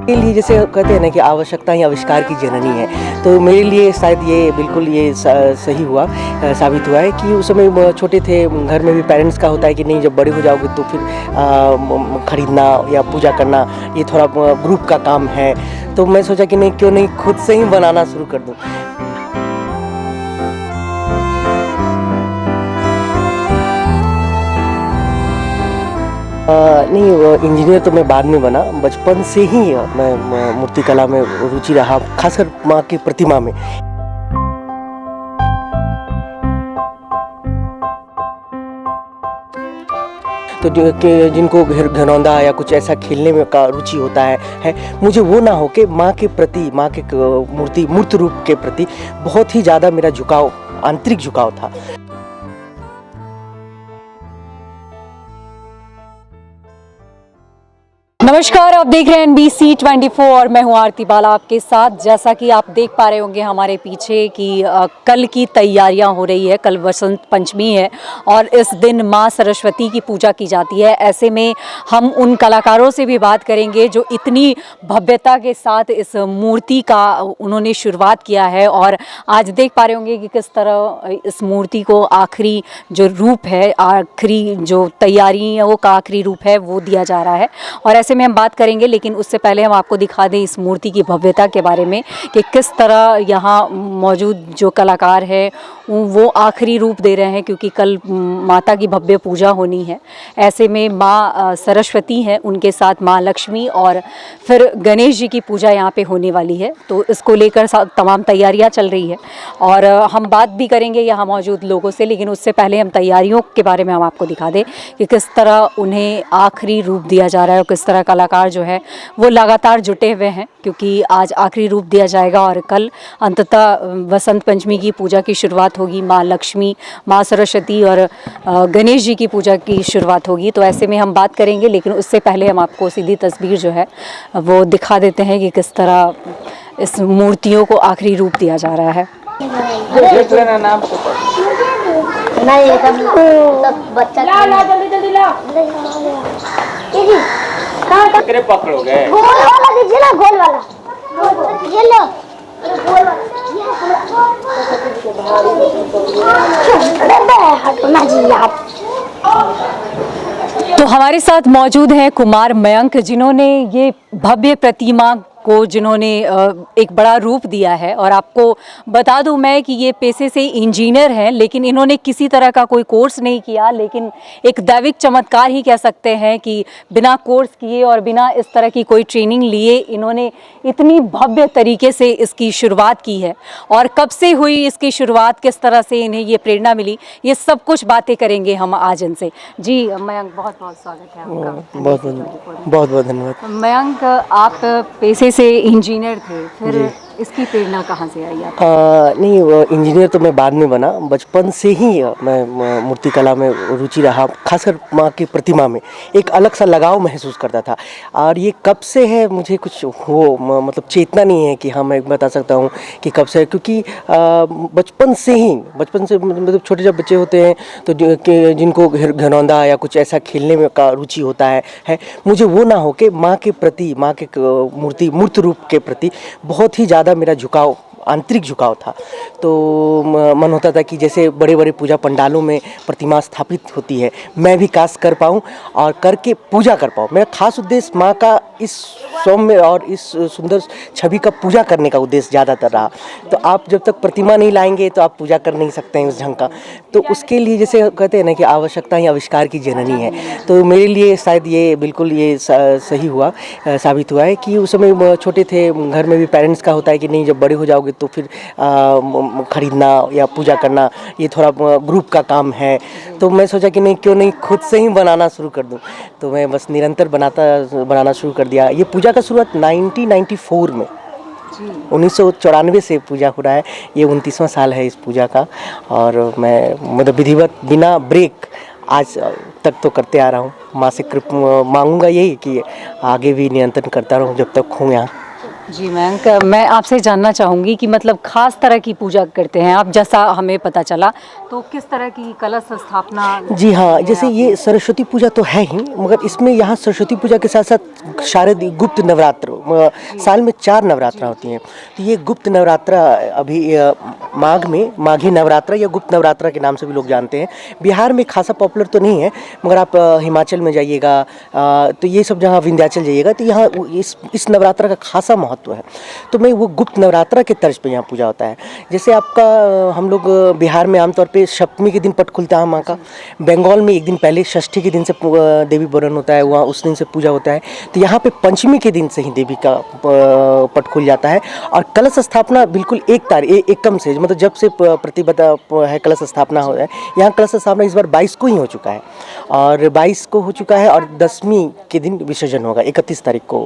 के लिए जैसे कहते हैं ना कि आवश्यकता ही आविष्कार की जननी है, तो मेरे लिए शायद ये बिल्कुल ये सही हुआ, साबित हुआ है कि उस समय छोटे थे, घर में भी पेरेंट्स का होता है कि नहीं जब बड़े हो जाओगे तो फिर खरीदना या पूजा करना ये थोड़ा ग्रुप का काम है, तो मैं सोचा कि नहीं क्यों नहीं खुद से ही बनाना शुरू कर दूँ। नहीं इंजीनियर तो मैं बाद में बना, बचपन से ही मैं मूर्ति कला में रुचि रहा, खासकर माँ की प्रतिमा में। तो जिनको घरौंदा या कुछ ऐसा खेलने में का रुचि होता है मुझे वो ना हो के माँ के प्रति, माँ के मूर्त रूप के प्रति बहुत ही ज़्यादा मेरा झुकाव, आंतरिक झुकाव था। नमस्कार, आप देख रहे हैं NBC 24 और मैं हूं आरती बाला आपके साथ। जैसा कि आप देख पा रहे होंगे हमारे पीछे कि कल की तैयारियां हो रही है, कल वसंत पंचमी है और इस दिन मां सरस्वती की पूजा की जाती है। ऐसे में हम उन कलाकारों से भी बात करेंगे जो इतनी भव्यता के साथ इस मूर्ति का उन्होंने शुरुआत किया है और आज देख पा रहे होंगे कि किस तरह इस मूर्ति को आखिरी जो रूप है, आखिरी जो तैयारियों का आखिरी रूप है वो दिया जा रहा है और ऐसे में हम बात करेंगे। लेकिन उससे पहले हम आपको दिखा दें इस मूर्ति की भव्यता के बारे में कि किस तरह यहाँ मौजूद जो कलाकार है वो आखिरी रूप दे रहे हैं, क्योंकि कल माता की भव्य पूजा होनी है। ऐसे में माँ सरस्वती हैं, उनके साथ माँ लक्ष्मी और फिर गणेश जी की पूजा यहाँ पे होने वाली है, तो इसको लेकर तमाम तैयारियाँ चल रही है और हम बात भी करेंगे यहाँ मौजूद लोगों से। लेकिन उससे पहले हम तैयारियों के बारे में हम आपको दिखा दें कि किस तरह उन्हें आखिरी रूप दिया जा रहा है और किस तरह कलाकार जो है वो लगातार जुटे हुए हैं, क्योंकि आज आखिरी रूप दिया जाएगा और कल अंततः वसंत पंचमी की पूजा की शुरुआत होगी। माँ लक्ष्मी, माँ सरस्वती और गणेश जी की पूजा की शुरुआत होगी। तो ऐसे में हम बात करेंगे, लेकिन उससे पहले हम आपको सीधी तस्वीर जो है वो दिखा देते हैं कि किस तरह इस मूर्तियों को आखिरी रूप दिया जा रहा है। नाम नहीं बच्चा पकड़ोगे गोल वाला दीजिए ना, गोल वाला ये लो, गोल वाला हटना जी आप। तो हमारे साथ मौजूद हैं कुमार मयंक, जिन्होंने ये भव्य प्रतिमा को जिन्होंने एक बड़ा रूप दिया है। और आपको बता दूं मैं कि ये पेशे से इंजीनियर हैं, लेकिन इन्होंने किसी तरह का कोई कोर्स नहीं किया, लेकिन एक दैविक चमत्कार ही कह सकते हैं कि बिना कोर्स किए और बिना इस तरह की कोई ट्रेनिंग लिए इन्होंने इतनी भव्य तरीके से इसकी शुरुआत की है। और कब से हुई इसकी शुरुआत, किस तरह से इन्हें ये प्रेरणा मिली, ये सब कुछ बातें करेंगे हम आज इनसे। जी मयंक, बहुत बहुत स्वागत है आपका। बहुत बहुत धन्यवाद। मयंक, आप पेशे से इंजीनियर थे, फिर इसकी प्रेरणा कहाँ से आई आपको? नहीं इंजीनियर तो मैं बाद में बना, बचपन से ही मैं मूर्ति कला में रुचि रहा, खासकर माँ की प्रतिमा में एक अलग सा लगाव महसूस करता था। और ये कब से है मुझे कुछ वो मतलब चेतना नहीं है कि हाँ मैं बता सकता हूँ कि कब से है, क्योंकि बचपन से मतलब छोटे जब बच्चे होते हैं तो जिनको घरौंदा या कुछ ऐसा खेलने में का रुचि होता है मुझे वो ना हो के माँ के प्रति, माँ के मूर्त रूप के प्रति बहुत ही ज़्यादा मेरा झुकाव, आंतरिक झुकाव था। तो मन होता था कि जैसे बड़े बड़े पूजा पंडालों में प्रतिमा स्थापित होती है, मैं भी काश कर पाऊँ और करके पूजा कर पाऊँ। मेरा खास उद्देश्य माँ का इस सौम्य और इस सुंदर छवि का पूजा करने का उद्देश्य ज़्यादातर रहा। तो आप जब तक प्रतिमा नहीं लाएंगे तो आप पूजा कर नहीं सकते हैं उस ढंग का। तो उसके लिए जैसे कहते हैं ना कि आवश्यकता ही आविष्कार की जननी है, तो मेरे लिए शायद ये बिल्कुल ये सही हुआ, साबित हुआ है कि उस समय छोटे थे, घर में भी पेरेंट्स का होता है कि नहीं जब बड़े हो जाओगे तो फिर खरीदना या पूजा करना ये थोड़ा ग्रुप का काम है। तो मैं सोचा कि नहीं क्यों नहीं खुद से ही बनाना शुरू कर दूं, तो मैं बस निरंतर बनाना शुरू कर दिया। ये पूजा का शुरुआत 1994 में 1994 से पूजा हो रहा है, ये 29वां साल है इस पूजा का। और मैं मतलब विधिवत बिना ब्रेक आज तक तो करते आ रहा हूँ। माँ से मांगूंगा यही कि आगे भी नियंत्रण करता रहूँ जब तक हूँ यहाँ। जी मयंक, मैं आपसे जानना चाहूँगी कि मतलब खास तरह की पूजा करते हैं आप, जैसा हमें पता चला, तो किस तरह की कलश स्थापना? जी हाँ, जैसे ये सरस्वती पूजा तो है ही, मगर इसमें यहाँ सरस्वती पूजा के साथ साथ शारदीय गुप्त नवरात्र साल में 4 नवरात्रा होती हैं। तो ये गुप्त नवरात्रा अभी माघ में माघी नवरात्रा या गुप्त नवरात्रा के नाम से भी लोग जानते हैं। बिहार में खासा पॉपुलर तो नहीं है, मगर आप हिमाचल में जाइएगा तो ये सब जहाँ विंध्याचल जाइएगा तो यहाँ इस नवरात्रा का खासा महत्व है। तो मैं वो गुप्त नवरात्रा के तर्ज पे यहाँ पूजा होता है। जैसे आपका हम लोग बिहार में आमतौर पे सप्तमी के दिन पट खुलता है माँ का, बंगाल में एक दिन पहले षष्ठी के दिन से देवी बरन होता है, वहाँ उस दिन से पूजा होता है। तो यहाँ पे पंचमी के दिन से ही देवी का पट खुल जाता है और कलश स्थापना बिल्कुल एकम से, मतलब जब से प्रतिबद्ध है कलश स्थापना हो है। यहाँ कलश स्थापना इस बार 22 को ही हो चुका है और 22 को हो चुका है और 10वीं के दिन विसर्जन होगा, 31 तारीख को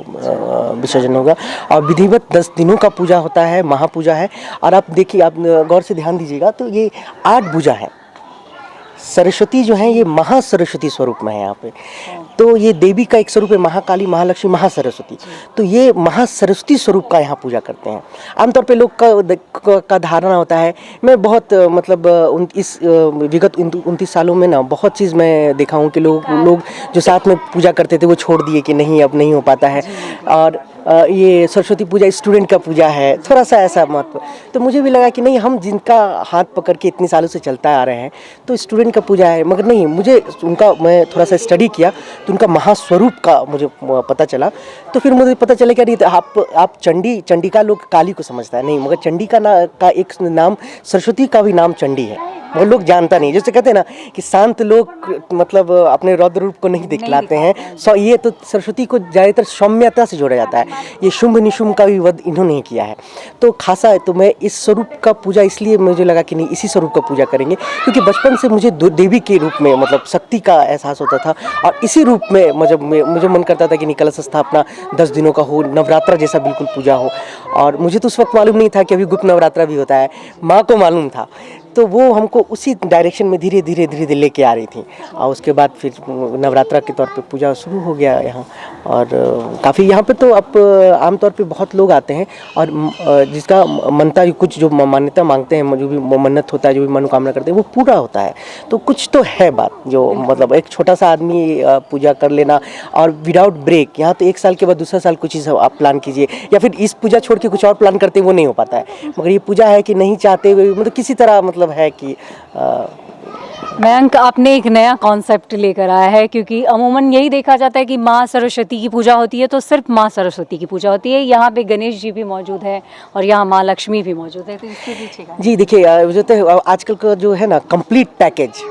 विसर्जन होगा और विधिवत 10 दिनों का पूजा होता है, महापूजा है। और आप देखिए, आप गौर से ध्यान दीजिएगा तो ये 8 भुजा है। सरस्वती जो है ये महासरस्वती स्वरूप में है यहाँ पे। तो ये देवी का एक स्वरूप है, महाकाली, महालक्ष्मी, महासरस्वती। तो ये महासरस्वती स्वरूप का यहाँ पूजा करते हैं। आमतौर पे लोग का धारणा होता है, मैं बहुत मतलब इस विगत 29 सालों में ना बहुत चीज़ मैं देखा हूँ कि लोग जो साथ में पूजा करते थे वो छोड़ दिए कि नहीं अब नहीं हो पाता है। और ये सरस्वती पूजा स्टूडेंट का पूजा है, थोड़ा सा ऐसा महत्व। तो मुझे भी लगा कि नहीं, हम जिनका हाथ पकड़ के इतने सालों से चलता आ रहे हैं तो स्टूडेंट का पूजा है, मगर नहीं, मुझे मैं थोड़ा सा स्टडी किया तो उनका महास्वरूप का मुझे पता चला। तो फिर मुझे पता चला कि आप चंडिका लोग काली को समझता है, नहीं, मगर चंडिका का एक नाम, सरस्वती का भी नाम चंडी है, वो लोग जानता नहीं। जैसे कहते हैं ना कि शांत लोग मतलब अपने रौद्र रूप को नहीं दिखलाते हैं, ये तो सरस्वती को ज़्यादातर सौम्यता से जोड़ा जाता है। ये शुंभ निशुंभ का भी वध इन्होंने किया है, तो खासा है। तो मैं इस स्वरूप का पूजा इसलिए मुझे लगा कि नहीं, इसी स्वरूप का पूजा करेंगे, क्योंकि बचपन से मुझे देवी के रूप में मतलब शक्ति का एहसास होता था और इसी रूप में मुझे मन करता था कि नहीं, कलश स्थापना 10 दिनों का हो, नवरात्रा जैसा बिल्कुल पूजा हो। और मुझे तो उस वक्त मालूम नहीं था कि अभी गुप्त नवरात्रा भी होता है, माँ को मालूम था। तो वो हमको उसी डायरेक्शन में धीरे धीरे लेके आ रही थी और उसके बाद फिर नवरात्रा के तौर पे पूजा शुरू हो गया यहाँ। और काफ़ी यहाँ पे तो अब आमतौर पे बहुत लोग आते हैं और जिसका मनता कुछ जो मान्यता मांगते हैं, जो भी मन्नत होता है, जो भी मनोकामना करते हैं, वो पूरा होता है। तो कुछ तो है बात जो मतलब एक छोटा सा आदमी पूजा कर लेना और विदाउट ब्रेक, यहाँ तो 1 साल के बाद दूसरा साल कुछ चीज़ आप प्लान कीजिए या फिर इस पूजा छोड़ के कुछ और प्लान करते हैं, वो नहीं हो पाता है। मगर ये पूजा है कि नहीं चाहते हुए मतलब किसी तरह मतलब है कि मयंक, आपने एक नया कॉन्सेप्ट लेकर आया है, क्योंकि अमूमन यही देखा जाता है कि माँ सरस्वती की पूजा होती है तो सिर्फ माँ सरस्वती की पूजा होती है। यहाँ पे गणेश जी भी मौजूद है और यहाँ माँ लक्ष्मी भी मौजूद है, तो इसके पीछे का जी देखिए, जो तो आजकल का जो है ना कंप्लीट पैकेज।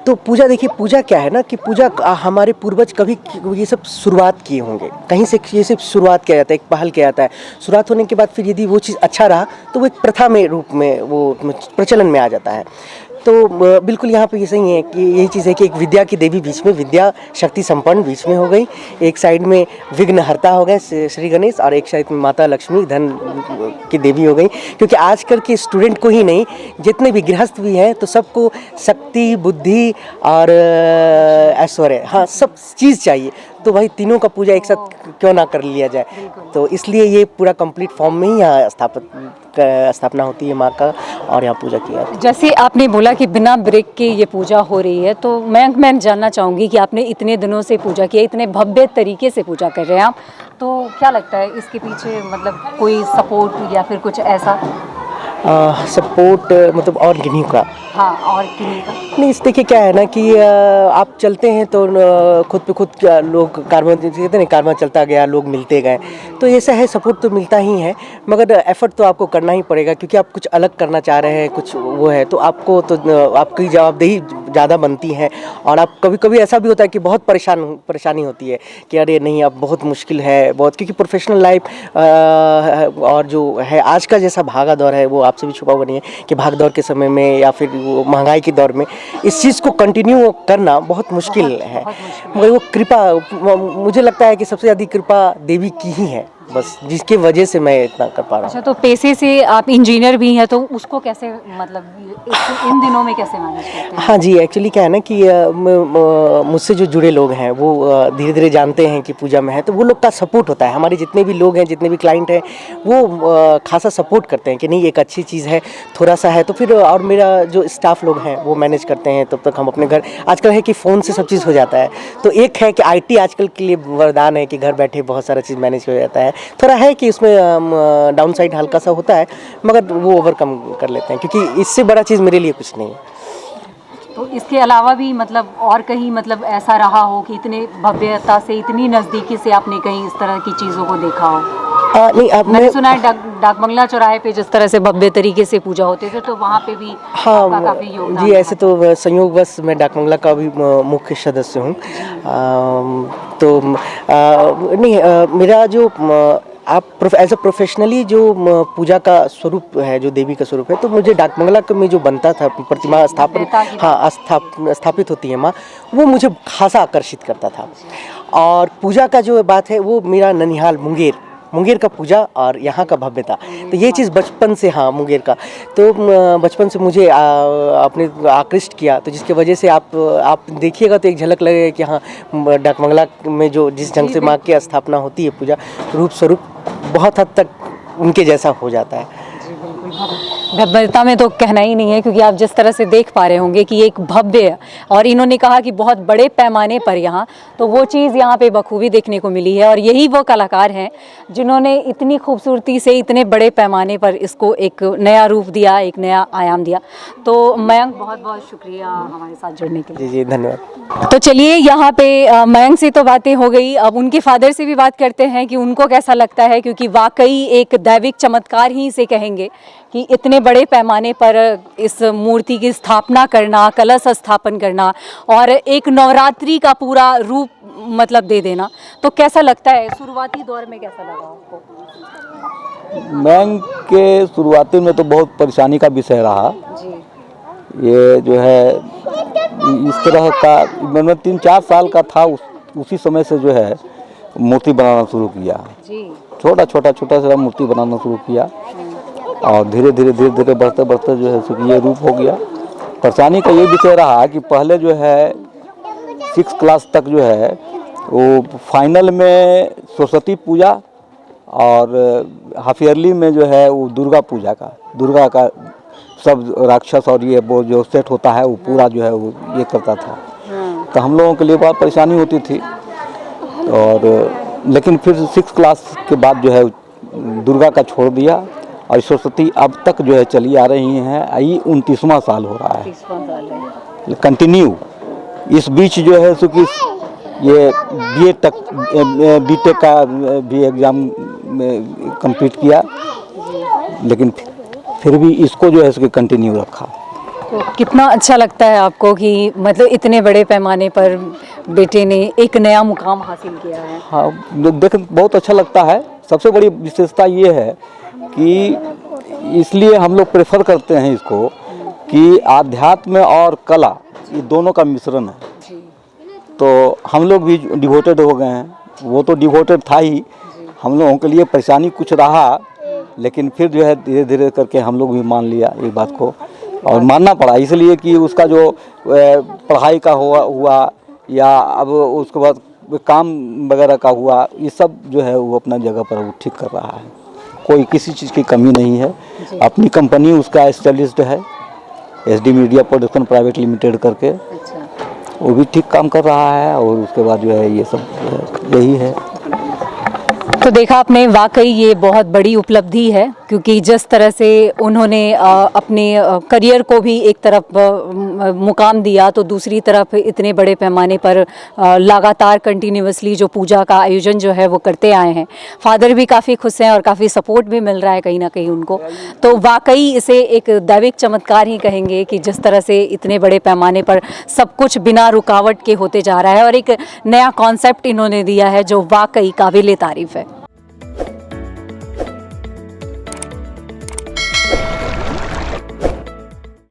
तो पूजा देखिए, पूजा क्या है ना कि पूजा हमारे पूर्वज कभी ये सब शुरुआत किए होंगे, कहीं से ये सब शुरुआत किया जाता है, एक पहल किया जाता है। शुरुआत होने के बाद फिर यदि वो चीज़ अच्छा रहा तो वो एक प्रथा में रूप में वो प्रचलन में आ जाता है। तो बिल्कुल यहाँ पे ये सही है कि यही चीज़ है कि एक विद्या की देवी बीच में, विद्या शक्ति संपन्न बीच में हो गई। एक साइड में विघ्नहर्ता हो गए श्री गणेश और एक साइड में माता लक्ष्मी धन की देवी हो गई। क्योंकि आजकल के स्टूडेंट को ही नहीं, जितने भी गृहस्थ भी हैं तो सबको शक्ति, बुद्धि और ऐश्वर्य, हाँ, सब चीज़ चाहिए। तो भाई तीनों का पूजा एक साथ क्यों ना कर लिया जाए। तो इसलिए ये पूरा कंप्लीट फॉर्म में ही यहाँ स्थापना होती है माँ का और यहाँ पूजा किया जाता है। जैसे आपने बोला कि बिना ब्रेक के ये पूजा हो रही है, तो मैं जानना चाहूँगी कि आपने इतने दिनों से पूजा किया, इतने भव्य तरीके से पूजा कर रहे हैं आप, तो क्या लगता है इसके पीछे मतलब कोई सपोर्ट या फिर कुछ ऐसा? सपोर्ट मतलब और किन्हीं का? हाँ, और किन्हीं का नहीं, इस देखिए क्या है ना कि आप चलते हैं तो खुद पे खुद लोग कारवां, कहते हैं कारवां चलता गया, लोग मिलते गए, तो ऐसा है, सपोर्ट तो मिलता ही है, मगर एफर्ट तो आपको करना ही पड़ेगा, क्योंकि आप कुछ अलग करना चाह रहे हैं, कुछ वो है, तो आपको तो आपकी जवाबदेही ज़्यादा बनती है। और आप कभी कभी ऐसा भी होता है कि बहुत परेशानी होती है कि अरे नहीं, अब बहुत मुश्किल है बहुत, क्योंकि प्रोफेशनल लाइफ और जो है आज का जैसा भागा दौर है वो आपसे भी छुपा हुआ नहीं है कि भाग दौड़ के समय में या फिर वो महंगाई के दौर में इस चीज़ को कंटिन्यू करना बहुत मुश्किल है। मगर वो कृपा, मुझे लगता है कि सबसे ज़्यादा कृपा देवी की ही है। बस जिसकी वजह से मैं इतना कर पा रहा हूँ। अच्छा, तो पेशे से आप इंजीनियर भी हैं, तो उसको कैसे मतलब इन दिनों में कैसे मैनेज करते हैं? हाँ जी, एक्चुअली क्या है ना कि मुझसे जो जुड़े लोग हैं वो धीरे धीरे जानते हैं कि पूजा में है, तो वो लोग का सपोर्ट होता है। हमारे जितने भी लोग हैं, जितने भी क्लाइंट हैं, वो खासा सपोर्ट करते हैं कि नहीं एक अच्छी चीज़ है, थोड़ा सा है तो फिर। और मेरा जो स्टाफ लोग हैं वो मैनेज करते हैं, तब तक हम अपने घर, आजकल है कि फ़ोन से सब चीज़ हो जाता है। तो एक है कि आईटी आजकल के लिए वरदान है कि घर बैठे बहुत सारा चीज़ मैनेज हो जाता है। थोड़ा है कि उसमें डाउन साइड हल्का सा होता है, मगर वो ओवरकम कर लेते हैं, क्योंकि इससे बड़ा चीज़ मेरे लिए कुछ नहीं है। तो इसके अलावा भी मतलब और कहीं मतलब ऐसा रहा हो कि इतने भव्यता से, इतनी नज़दीकी से आपने कहीं इस तरह की चीज़ों को देखा हो? नहीं, अब मैंने सुना है डाकबंगला चौराहे पे जिस तरह से भव्य तरीके से पूजा होते थे, तो वहाँ पे भी आपका काफी हाँ योगदान जी, रहा ऐसे था। तो संयोगवश मैं डाकबंगला का भी मुख्य सदस्य हूँ। तो नहीं, मेरा जो आप एज अ प्रोफेशनली जो पूजा का स्वरूप है, जो देवी का स्वरूप है, तो मुझे डाकबंगला में जो बनता था प्रतिमा स्थापन, भव्यता की हाँ स्थापित होती है माँ, वो मुझे खासा आकर्षित करता था। और पूजा का जो बात है वो मेरा ननिहाल मुंगेर का पूजा और यहाँ का भव्यता, तो ये चीज़ बचपन से, हाँ मुंगेर का, तो बचपन से मुझे आपने आकृष्ट किया, तो जिसकी वजह से आप देखिएगा तो एक झलक लगेगा कि हाँ डाकबंगला में जो जिस ढंग से माँ की स्थापना होती है, पूजा रूप स्वरूप बहुत हद तक उनके जैसा हो जाता है। भव्यता में तो कहना ही नहीं है, क्योंकि आप जिस तरह से देख पा रहे होंगे कि एक भव्य, और इन्होंने कहा कि बहुत बड़े पैमाने पर यहाँ, तो वो चीज़ यहाँ पे बखूबी देखने को मिली है। और यही वो कलाकार हैं जिन्होंने इतनी खूबसूरती से, इतने बड़े पैमाने पर इसको एक नया रूप दिया, एक नया आयाम दिया। तो मयंक, बहुत बहुत शुक्रिया हमारे साथ जुड़ने के लिए। जी धन्यवाद। तो चलिए, यहाँ पे मयंक से तो बातें हो गई, अब उनके फादर से भी बात करते हैं कि उनको कैसा लगता है, क्योंकि वाकई एक दैविक चमत्कार ही इसे कहेंगे कि इतने बड़े पैमाने पर इस मूर्ति की स्थापना करना, कलश स्थापन करना और एक नवरात्रि का पूरा रूप मतलब दे देना, तो कैसा लगता है? शुरुआती दौर में कैसा लगा आपको? बैंक के शुरुआती में तो बहुत परेशानी का विषय रहा जी ये, जो है इस तरह का। मैं 3-4 साल का था, उसी समय से जो है मूर्ति बनाना शुरू किया। जी, छोटा सा मूर्ति बनाना शुरू किया और धीरे धीरे बढ़ते जो है सो ये रूप हो गया। परेशानी का ये विषय रहा कि पहले जो है 6 क्लास तक जो है वो फाइनल में सरस्वती पूजा और हाफ ईयरली में जो है वो दुर्गा का सब राक्षस और ये वो जो सेट होता है वो पूरा जो है वो ये करता था। तो हम लोगों के लिए बहुत परेशानी होती थी। और लेकिन फिर 6 क्लास के बाद जो है दुर्गा का छोड़ दिया और सरस्वती अब तक जो है चली आ रही हैं। यही 29वां साल हो रहा है कंटिन्यू। इस बीच जो है सो कि ये बीटेक का भी एग्ज़ाम कंप्लीट किया, लेकिन फिर भी इसको जो है सो कंटिन्यू रखा। तो कितना अच्छा लगता है आपको कि मतलब इतने बड़े पैमाने पर बेटे ने एक नया मुकाम हासिल किया है? हाँ, देख बहुत अच्छा लगता है। सबसे बड़ी विशेषता ये है कि इसलिए हम लोग प्रेफर करते हैं इसको कि आध्यात्म और कला ये दोनों का मिश्रण है। तो हम लोग भी डिवोटेड हो गए हैं। वो तो डिवोटेड था ही, हम लोगों के लिए परेशानी कुछ रहा, लेकिन फिर जो है धीरे धीरे करके हम लोग भी मान लिया ये बात को। और मानना पड़ा इसलिए कि उसका जो पढ़ाई का हुआ या अब उसके बाद काम वगैरह का हुआ, ये सब जो है वो अपना जगह पर वो ठीक कर रहा है। कोई किसी चीज़ की कमी नहीं है। अपनी कंपनी उसका एस्टेब्लिश्ड है, SD media production private limited करके। वो भी ठीक काम कर रहा है। और उसके बाद जो है ये सब यही है। तो देखा आपने, वाकई ये बहुत बड़ी उपलब्धि है, क्योंकि जिस तरह से उन्होंने अपने करियर को भी एक तरफ मुकाम दिया, तो दूसरी तरफ इतने बड़े पैमाने पर लगातार कंटिन्यूअसली जो पूजा का आयोजन जो है वो करते आए हैं। फादर भी काफ़ी खुश हैं और काफ़ी सपोर्ट भी मिल रहा है कहीं ना कहीं उनको। तो वाकई इसे एक दैविक चमत्कार ही कहेंगे कि जिस तरह से इतने बड़े पैमाने पर सब कुछ बिना रुकावट के होते जा रहा है और एक नया कॉन्सेप्ट इन्होंने दिया है जो वाकई काबिल तारीफ़ है।